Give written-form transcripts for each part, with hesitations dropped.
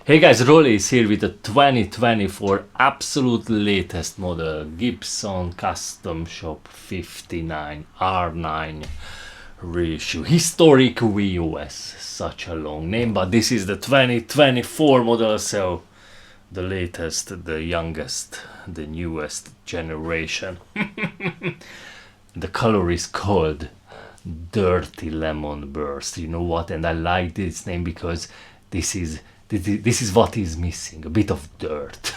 Hey guys, Rolly is here with the 2024 absolute latest model Gibson Custom Shop 59 R9 Reissue. Historic VOS, such a long name, but this is the 2024 model, so the latest, the youngest, the newest generation. The color is called Dirty Lemon Burst. You know what? And I like this name because this is what is missing, a bit of dirt.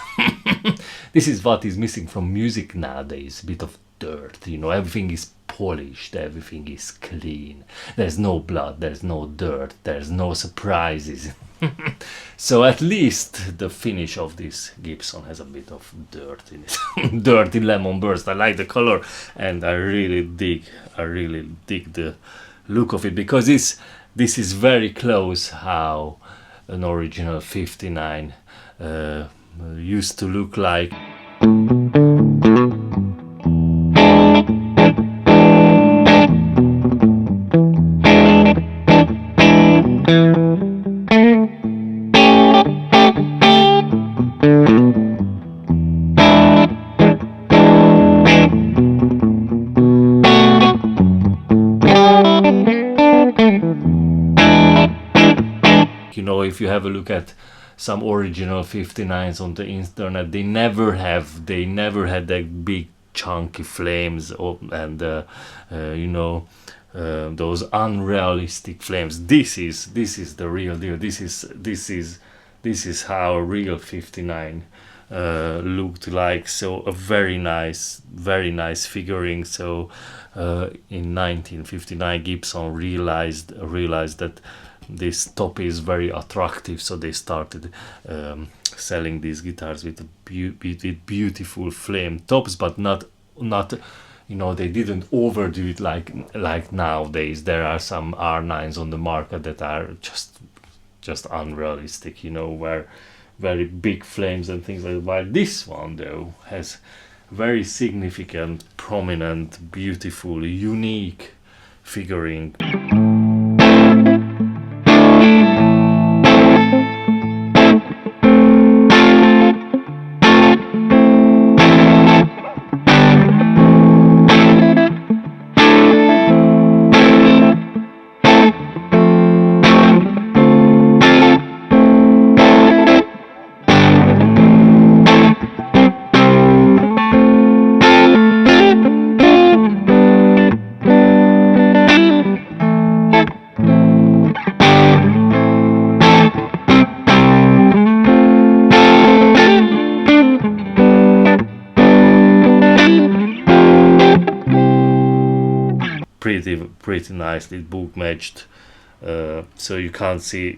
This is what is missing from music nowadays, a bit of dirt. You know, everything is polished, everything is clean. There's no blood, there's no dirt, there's no surprises. So at least the finish of this Gibson has a bit of dirt in it. Dirty Lemon Burst. I like the color, and I really dig the look of it, because this is very close how an original 59 used to look like. You know, if you have a look at some original 59s on the internet, they never had that big chunky flames and you know, those unrealistic flames. This is the real deal. This is how a real 59 looked like. So a very nice figuring. So in 1959 Gibson realized that this top is very attractive, so they started selling these guitars with beautiful flame tops, but not you know, they didn't overdo it like nowadays. There are some R9s on the market that are just unrealistic, you know, where very big flames and things like that. While this one though has very significant, prominent, beautiful, unique figuring. Pretty nicely book matched, so you can't see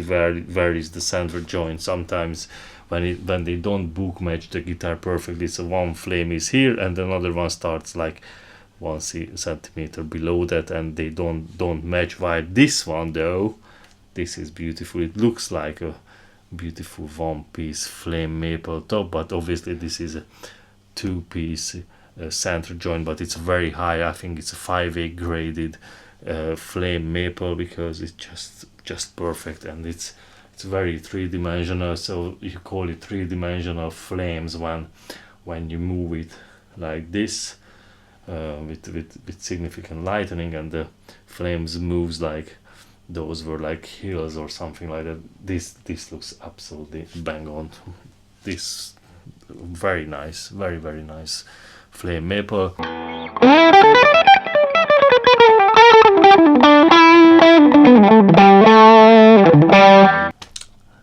where is the center joint. Sometimes when they don't book match the guitar perfectly, so one flame is here and another one starts like 1 centimeter below that, and they don't match. While this one though, this is beautiful. It looks like a beautiful one-piece flame maple top, but obviously this is a two-piece center joint, but it's very high. I think it's a 5A graded flame maple, because it's just perfect, and it's very three-dimensional. So you call it three-dimensional flames when you move it like this, with significant lightening, and the flames moves like those were like hills or something like that. This looks absolutely bang on. This very nice, very nice flame maple.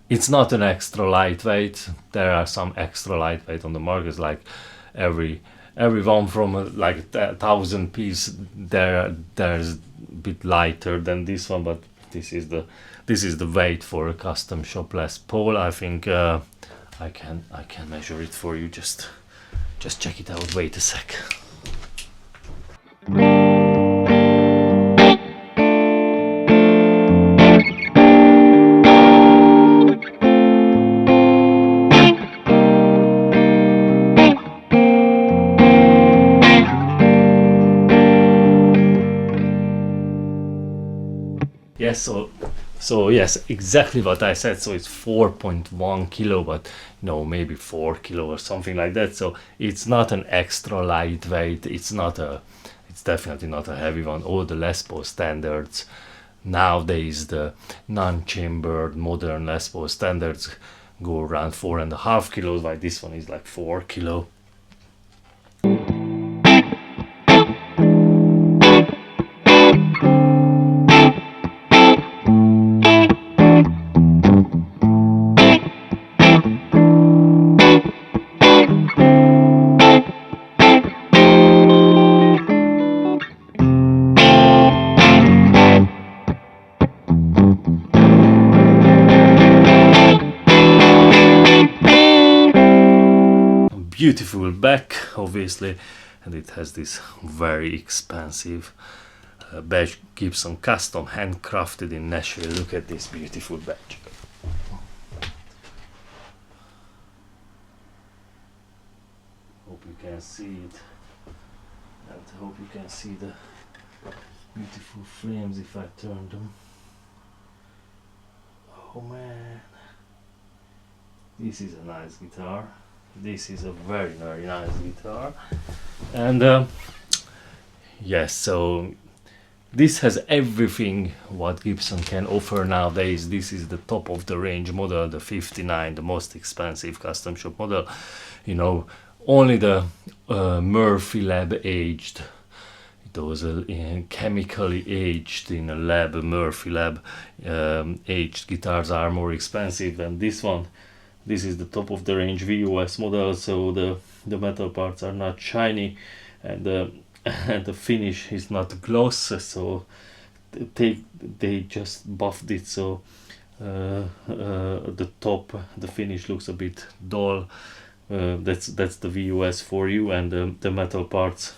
It's not an extra lightweight. There are some extra lightweight on the market, like everyone from like 1,000 piece. There's a bit lighter than this one, but this is the weight for a custom shop Les Paul. I think I can measure it for you. Just check it out. Wait a sec. Yes, so yes, exactly what I said. So it's 4.1 kilo, but maybe 4 kilo or something like that. So it's not an extra lightweight. It's definitely not a heavy one. All the Les Paul standards nowadays, the non-chambered modern Les Paul standards go around 4.5 kilos, while this one is like 4 kilo. Beautiful back, obviously, and it has this very expensive badge, Gibson custom, handcrafted in Nashville. Look at this beautiful badge. Hope you can see it, and hope you can see the beautiful frames if I turn them. Oh man, this is a nice guitar. This is a very nice guitar, and yes, so this has everything what Gibson can offer nowadays. This is the top of the range model, the 59, the most expensive custom shop model. Only the Murphy lab aged, those chemically aged in a lab, Murphy lab aged guitars are more expensive than this one. This is the top of the range VOS model, so the metal parts are not shiny, and the finish is not gloss, so they just buffed it, so the top, the finish looks a bit dull. That's the VOS for you, and the metal parts,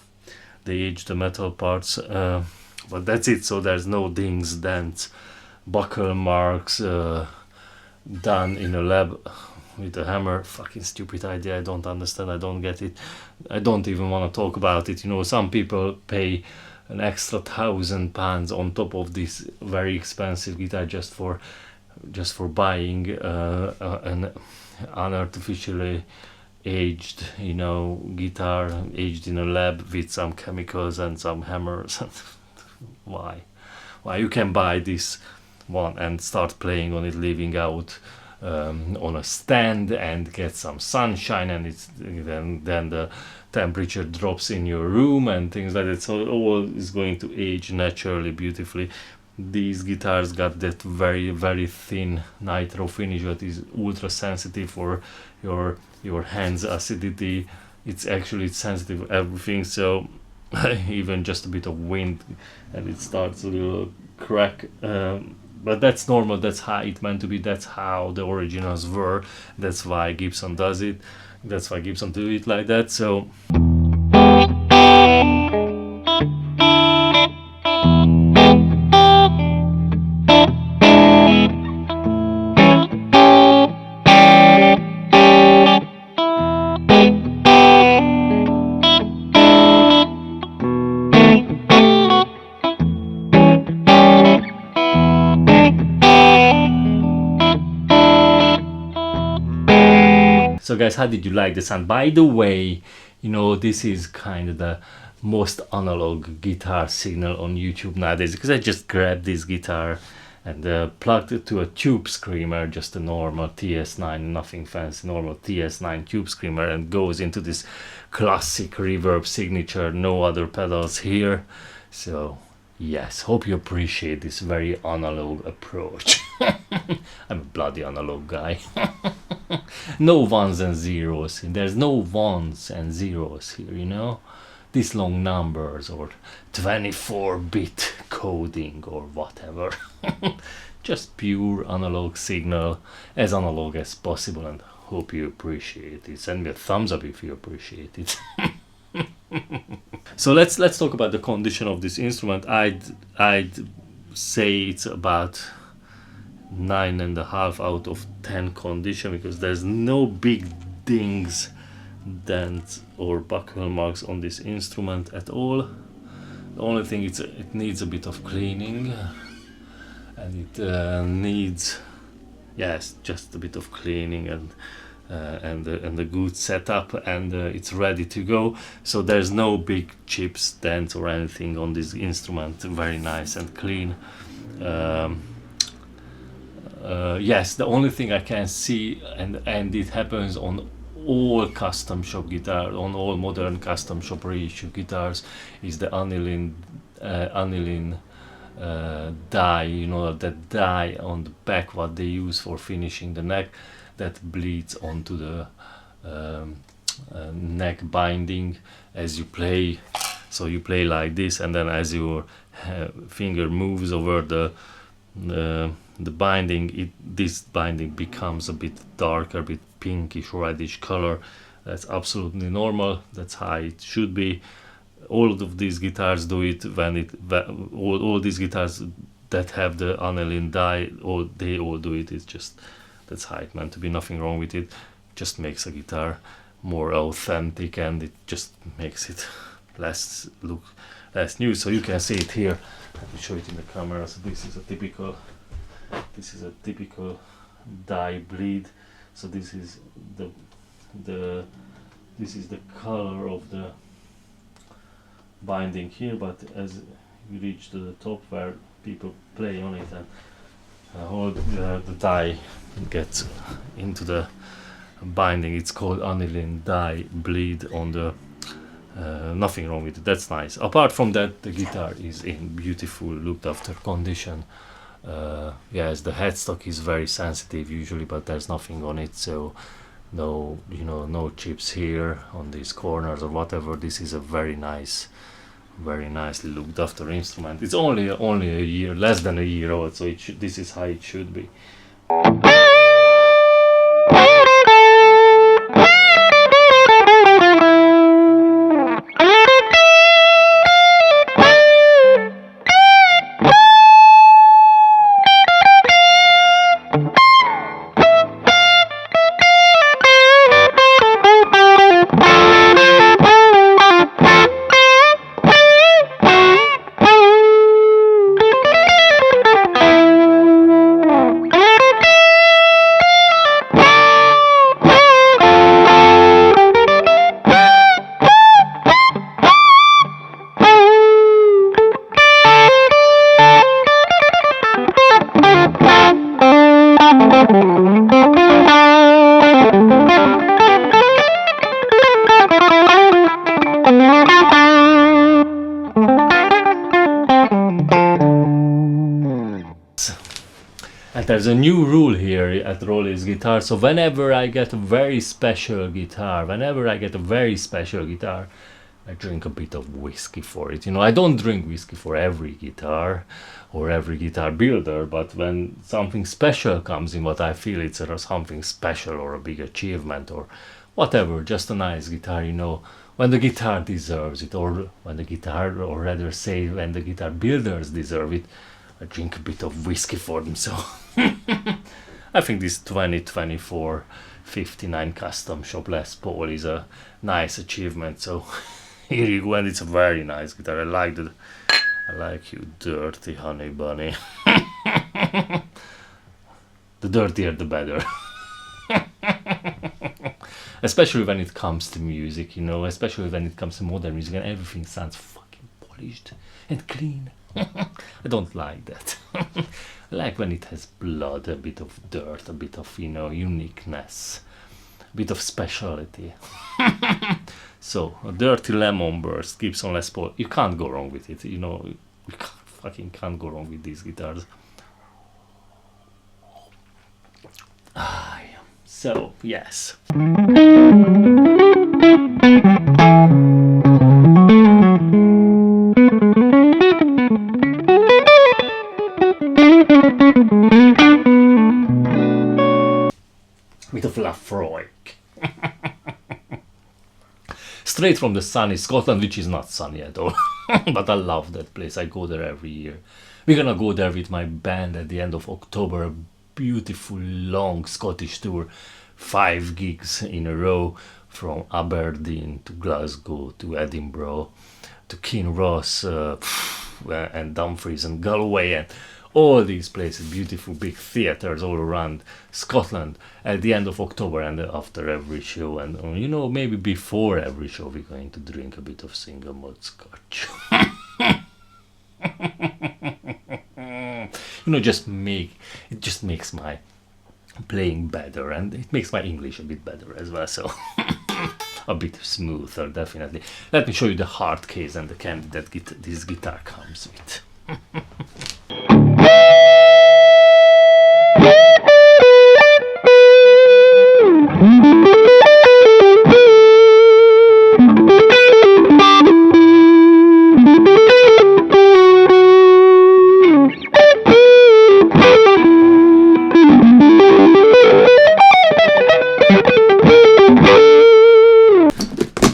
they age the metal parts, but that's it. So there's no dings, dents, buckle marks done in a lab with a hammer. Fucking stupid idea. I don't understand. I don't get it. I don't even want to talk about it. Some people pay an extra £1,000 on top of this very expensive guitar just for buying an unartificially aged guitar, aged in a lab with some chemicals and some hammers. Why you can buy this one and start playing on it, leaving out on a stand and get some sunshine, and then the temperature drops in your room and things like that, so all is going to age naturally beautifully. These guitars got that very very thin nitro finish that is ultra sensitive for your hands acidity. It's sensitive to everything, so even just a bit of wind and it starts a little crack, but that's normal. That's how it meant to be. That's how the originals were. That's why Gibson does it. That's why Gibson do it like that. So So guys, how did you like the sound? By the way, this is kind of the most analog guitar signal on YouTube nowadays, because I just grabbed this guitar and plugged it to a tube screamer, just a normal TS9, nothing fancy, normal TS9 tube screamer, and goes into this classic reverb signature, no other pedals here. So yes, hope you appreciate this very analog approach. I'm a bloody analog guy. No ones and zeros. There's no ones and zeros here, these long numbers or 24-bit coding or whatever. Just pure analog signal, as analog as possible, and hope you appreciate it. Send me a thumbs up if you appreciate it. So let's talk about the condition of this instrument. I'd say it's about 9.5 out of 10 condition, because there's no big dings, dents or buckle marks on this instrument at all. The only thing it needs a bit of cleaning, and it needs, yes, just a bit of cleaning and the good setup, and it's ready to go. So there's no big chips, dents or anything on this instrument. Very nice and clean. Yes, the only thing I can see, and it happens on all custom shop guitar, on all modern custom shop reissue guitars, is the aniline dye, you know, that dye on the back what they use for finishing the neck, that bleeds onto the neck binding as you play. So you play like this, and then as your finger moves over the binding, this binding becomes a bit darker, a bit pinkish reddish color. That's absolutely normal, that's how it should be. All of these guitars do it when all these guitars that have the aniline dye, they all do it. It's just, that's how it's meant to be, nothing wrong with it. Just makes a guitar more authentic, and it just makes it less new. So you can see it here. Let me show it in the camera. So this is a typical dye bleed. So this is the color of the binding here, but as you reach to the top where people play on it, and all the dye gets into the binding, it's called aniline dye bleed on the nothing wrong with it. That's nice. Apart from that, the guitar is in beautiful looked after condition. Yes, the headstock is very sensitive usually, but there's nothing on it, so no, you know, no chips here on these corners or whatever. This is a very nice, very nicely looked after instrument. It's only a year, less than a year old, so this is how it should be. And there's a new rule here at Rolly's Guitar. So whenever I get a very special guitar, I drink a bit of whiskey for it. You know, I don't drink whiskey for every guitar or every guitar builder, but when something special comes in, what I feel it's something special or a big achievement or whatever, just a nice guitar, you know, when the guitar deserves it, or when the guitar, or rather say when the guitar builders deserve it, I drink a bit of whiskey for them. So I think this 2024 59 custom shop Les Paul is a nice achievement. So here you go, and it's a very nice guitar. I like you, dirty honey bunny. The dirtier the better. Especially when it comes to music, you know, especially when it comes to modern music, and everything sounds fucking polished and clean. I don't like that. I like when it has blood, a bit of dirt, a bit of, you know, uniqueness, a bit of speciality. So, a dirty lemon burst, Gibson Les Paul. You can't go wrong with it, you know, you can't go wrong with these guitars. So, yes. Bit of Lafroig. Straight from the sunny Scotland, which is not sunny at all. But I love that place. I go there every year. We're gonna go there with my band at the end of October. A beautiful long Scottish tour. 5 gigs in a row, from Aberdeen to Glasgow to Edinburgh to Kinross. and Dumfries and Galway and all these places, beautiful big theaters all around Scotland at the end of October and after every show. And you know, maybe before every show we're going to drink a bit of single malt scotch. You know, it just makes my playing better, and it makes my English a bit better as well, so a bit smoother, definitely. Let me show you the hard case and the candy that this guitar comes with.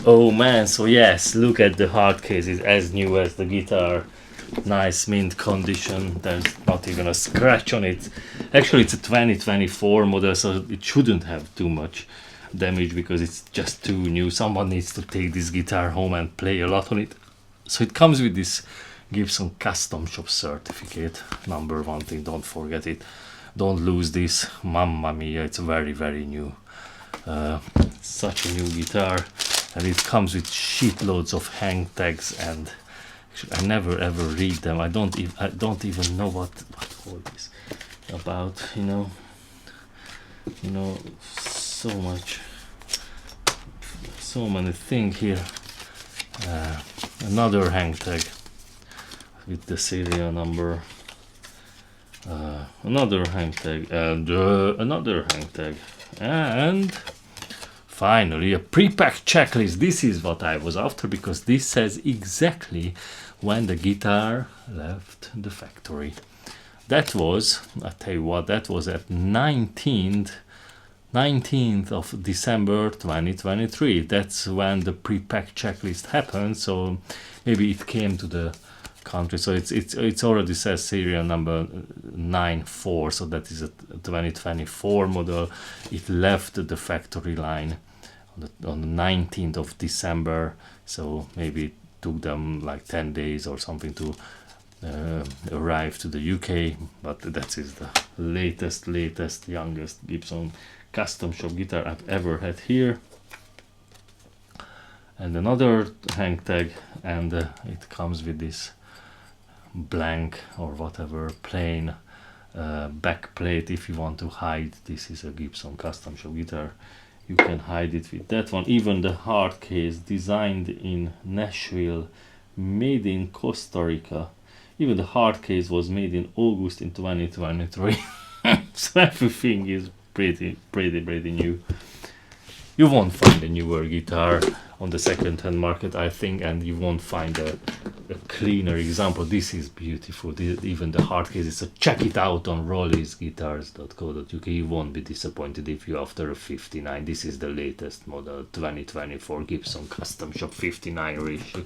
Oh man, so yes, look at the hard case, it's as new as the guitar. Nice mint condition, there's not even a scratch on it. Actually it's a 2024 model, so it shouldn't have too much damage because it's just too new. Someone needs to take this guitar home and play a lot on it. So it comes with this Gibson Custom Shop certificate. Number one thing, don't forget it. Don't lose this. Mamma mia, it's very, very new. Such a new guitar. And it comes with shitloads of hang tags, and actually I never ever read them. I don't even know what all this about, you know, so many things here. Another hang tag with the serial number, another hang tag, and another hang tag, and finally a pre-packed checklist. This is what I was after, because this says exactly when the guitar left the factory. That was, I tell you what, that was at 19th of December 2023. That's when the pre-packed checklist happened, so maybe it came to the country. So it's already says serial number 94, so that is a 2024 model. It left the factory line on the 19th of December, so maybe it took them like 10 days or something to arrive to the UK, but that is the latest, youngest Gibson Custom Shop guitar I've ever had here. And another hang tag, and it comes with this blank or whatever plain back plate. If you want to hide this is a Gibson Custom Shop guitar, you can hide it with that one. Even the hard case, designed in Nashville, made in Costa Rica. Even the hard case was made in August in 2023. So everything is pretty new. You won't find a newer guitar on the second-hand market, I think, and you won't find a cleaner example. This is beautiful. Even the hard case, so check it out on rolliesguitars.co.uk. You won't be disappointed if you're after a 59. This is the latest model, 2024 Gibson Custom Shop 59 Reissue.